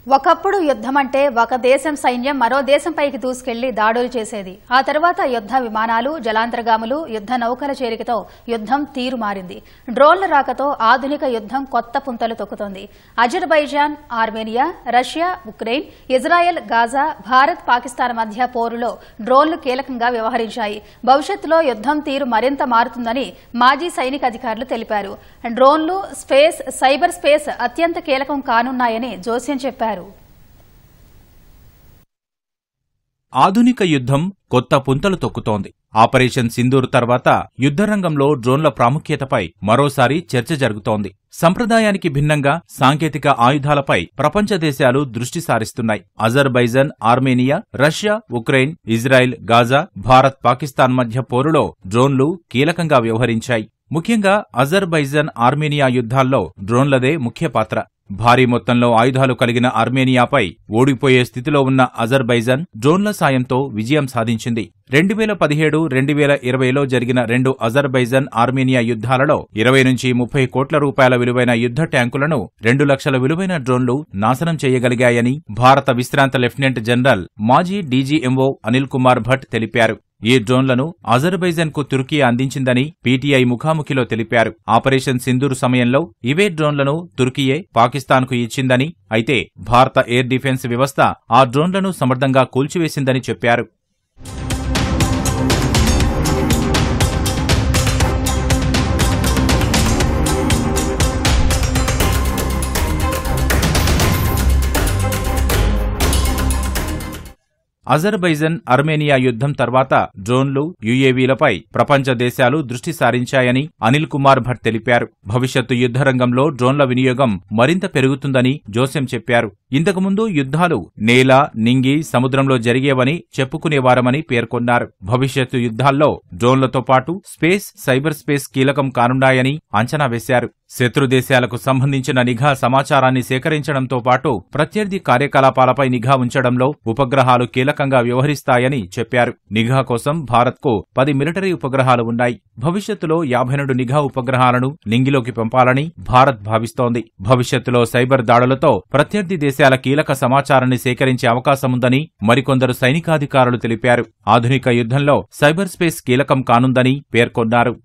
ఒకప్పుడు యుద్ధం అంటే ఒక దేశం సైన్యం మరో దేశంపైకి దూసుకెళ్లి దాడులు చేసేది. ఆ తర్వాత యుద్ధ విమానాలు, జలాంతర్గాములు, యుద్ధ నౌకల చేరికతో యుద్ధం తీరు మారింది. డ్రోన్ల రాకతో ఆధునిక యుద్ధం కొత్త పుంతలు తొక్కుతోంది. Azerbaijan, Armenia, Russia, Ukraine, Israel, Gaza, Bharat, Pakistan మధ్య పోరులో డ్రోన్లు కీలకంగా వ్యవహరించాయి. భవిష్యత్తులో యుద్ధం తీరు మరింత మారుతుందని మాజీ సైనిక అధికారులు తెలిపారు. డ్రోన్లు, స్పేస్, సైబర్ స్పేస్ అత్యంత కీలకం కానున్నాయని జోస్యం చెప్పారు. ఆధునిక యుద్ధం కొత్త పుంతలు తొక్కుతోంది. ఆపరేషన్ సింధూర్ తర్వాత యుద్ధరంగంలో డ్రోన్ల ప్రాముఖ్యతపై మరోసారి చర్చ జరుగుతోంది. సంప్రదాయానికి భిన్నంగా సాంకేతిక ఆయుధాలపై ప్రపంచ దేశాలు దృష్టి సారిస్తున్నాయి. Azerbaijan, Armenia, Russia, Ukraine, Israel, Gaza, Bharat, Pakistan మధ్య పోరులో డ్రోన్లు కీలకంగా వ్యవహరించాయి. ముఖ్యంగా అజర్బైజాన్, ఆర్మేనియా యుద్ధాల్లో డ్రోన్లదే ముఖ్య పాత్ర. భారీ మొత్తంలో ఆయుధాలు కలిగిన ఆర్మేనియాపై ఓడిపోయే స్థితిలో ఉన్న అజర్బైజాన్ డ్రోన్ల సాయంతో విజయం సాధించింది. 2017-2020లో జరిగిన 2 అజర్బైజాన్, ఆర్మేనియా యుద్ధాలలో 20 నుంచి 30 కోట్ల రూపాయల విలువైన యుద్ధ ట్యాంకులను 2 లక్షల విలువైన డ్రోన్లు నాశనం చేయగలిగాయని భారత విశ్రాంత లెఫ్టినెంట్ జనరల్, మాజీ డీజీఎంఓ అనిల్ కుమార్ భట్ తెలిపారు. ఈ డ్రోన్లను అజర్బైజాన్ కు తుర్కియా అందించిందని పీటీఐ ముఖాముఖిలో తెలిపారు. ఆపరేషన్ సింధూర్ సమయంలో ఇవే డ్రోన్లను తుర్కియే పాకిస్తాన్కు ఇచ్చిందని, అయితే భారత ఎయిర్ డిఫెన్స్ వ్యవస్థ ఆ డ్రోన్లను సమర్థంగా కూల్చివేసిందని చెప్పారు. అజర్బైజాన్, ఆర్మేనియా యుద్ధం తర్వాత డ్రోన్లు, యుఏవీలపై ప్రపంచ దేశాలు దృష్టి సారించాయని అనిల్ కుమార్ భట్ తెలిపారు. భవిష్యత్తు యుద్ధరంగంలో డ్రోన్ల వినియోగం మరింత పెరుగుతుందని జోస్యం చెప్పారు. ఇంతకుముందు యుద్ధాలు నేల, నింగి, సముద్రంలో జరిగేవని చెప్పుకునేవారమని పేర్కొన్నారు. భవిష్యత్తు యుద్ధాల్లో డ్రోన్లతో పాటు స్పేస్, సైబర్ స్పేస్ కీలకం కానున్నాయని అంచనా వేశారు. శత్రు దేశాలకు సంబంధించిన నిఘా సమాచారాన్ని సేకరించడంతో పాటు ప్రత్యర్థి కార్యకలాపాలపై నిఘా ఉంచడంలో ఉపగ్రహాలు కీలకంగా వ్యవహరిస్తాయని చెప్పారు. నిఘా కోసం భారత్కు 10 మిలిటరీ ఉపగ్రహాలు ఉన్నాయి. భవిష్యత్తులో 52 నిఘా ఉపగ్రహాలను నింగిలోకి పంపాలని భారత్ భావిస్తోంది. భవిష్యత్తులో సైబర్ దాడులతో ప్రత్యర్థి దేశాల కీలక సమాచారాన్ని సేకరించే అవకాశముందని మరికొందరు సైనికాధికారులు తెలిపారు. ఆధునిక యుద్ధంలో సైబర్ స్పేస్ కీలకం కానుందని పేర్కొన్నారు.